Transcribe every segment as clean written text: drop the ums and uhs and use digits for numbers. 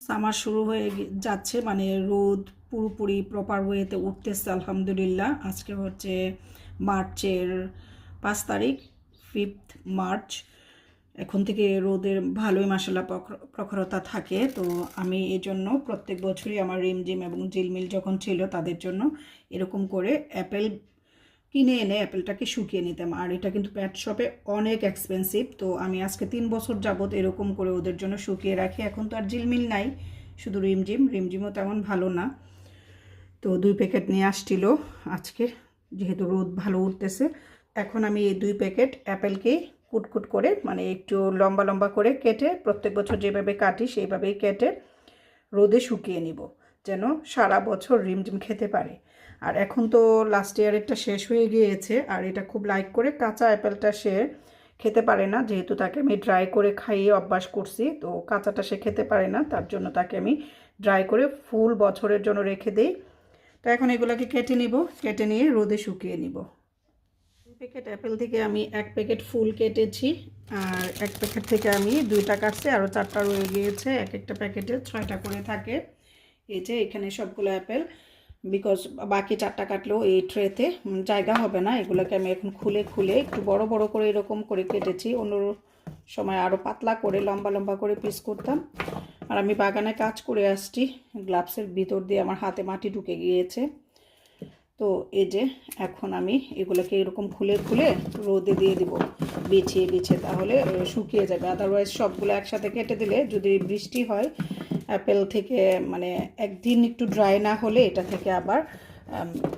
Summer শুরু হয়ে যাচ্ছে, মানে রোদ পুরোপুরি প্রপার ওয়েতে উঠতেছে আলহামদুলিল্লাহ। আজকে হচ্ছে মার্চের 5 তারিখ, 5th মার্চ। এখন থেকে রোদের ভালোই মাসাল্লাহ প্রখরতা থাকে। তো আমি এই জন্য প্রত্যেক বছরই আমার রিমঝিম এবং ঝিলমিল যখন ছিল তাদের জন্য এরকম করে অ্যাপেল কিনে এনে অ্যাপেলটাকে শুকিয়ে নিতাম। আর এটা কিন্তু প্যাট শপে অনেক এক্সপেন্সিভ। তো আমি আজকে 3 বছর যাবত এরকম করে ওদের জন্য শুকিয়ে রাখি। এখন তো আর ঝিলমিল নাই, শুধু রিমঝিমও তেমন ভালো না। তো 2 প্যাকেট নিয়ে আসছিল আজকে, যেহেতু রোদ ভালো উঠতেছে। এখন আমি এই 2 প্যাকেট অ্যাপেলকেই কুটকুট করে, মানে একটু লম্বা লম্বা করে কেটে, প্রত্যেক বছর যেভাবে কাটি সেইভাবেই কেটে রোদে শুকিয়ে নিব, যেন সারা বছর রিমঝিম খেতে পারে। আর এখন তো লাস্ট ইয়ারেরটা শেষ হয়ে গিয়েছে, আর এটা খুব লাইক করে কাঁচা অ্যাপেলটা সে খেতে পারে না, যেহেতু তাকে আমি ড্রাই করে খাইয়ে অভ্যাস করছি। তো কাঁচাটা সে খেতে পারে না, তার জন্য তাকে আমি ড্রাই করে ফুল বছরের জন্য রেখে দিই। তো এখন এগুলোকে কেটে নিব, কেটে নিয়ে রোদে শুকিয়ে নিব। 2 প্যাকেট অ্যাপেল থেকে আমি 1 প্যাকেট ফুল কেটেছি, আর 1 প্যাকেট থেকে আমি 2টা কাটছি, আরও 4টা রয়ে গিয়েছে। একটা প্যাকেটে 6টা করে থাকে। এই যে এখানে সবগুলো অ্যাপেল, বিকজ বাকি 4টা কাটলেও এই ট্রেতে জায়গা হবে না। এগুলোকে আমি এখন খুলে খুলে একটু বড় বড় করে এরকম করে কেটেছি। অন্য সময় আরও পাতলা করে লম্বা লম্বা করে পিস করতাম। আর আমি বাগানে কাজ করে আসছি, গ্লাভসের ভিতর দিয়ে আমার হাতে মাটি ঢুকে গিয়েছে। তো এই যে এখন আমি এগুলোকে এরকম খুলে খুলে রোদে দিয়ে দিব, বিছিয়ে বিছিয়ে, তাহলে শুকিয়ে যাবে। আদারওয়াইজ সবগুলো একসাথে কেটে দিলে, যদি বৃষ্টি হয় অ্যাপেল থেকে, মানে একদিন একটু ড্রাই না হলে এটা থেকে আবার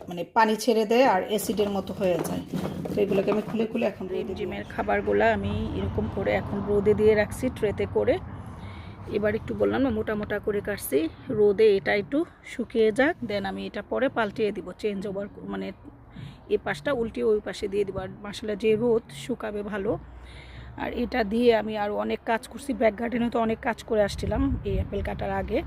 মানে পানি ছেড়ে দেয় আর অ্যাসিডের মতো হয়ে যায়। তো এগুলোকে আমি খুলে খুলে এখন রিমঝিমের খাবারগুলো আমি এরকম করে এখন রোদে দিয়ে রাখছি ট্রেতে করে। এবার একটু বললাম না, মোটা মোটা করে কাটছি, রোদে এটা একটু শুকিয়ে যাক, দেন আমি এটা পরে পাল্টিয়ে দিব, চেঞ্জ ওভার, মানে এই পাশটা উল্টিয়ে ওই পাশে দিয়ে দিব। আর মাসাল্লাহ যে রোদ শুকাবে ভালো। আর এটা দিয়ে আমি আরও অনেক কাজ করছি, ব্যাক গার্ডেনে তো অনেক কাজ করে আসছিলাম এই অ্যাপেল কাটার আগে।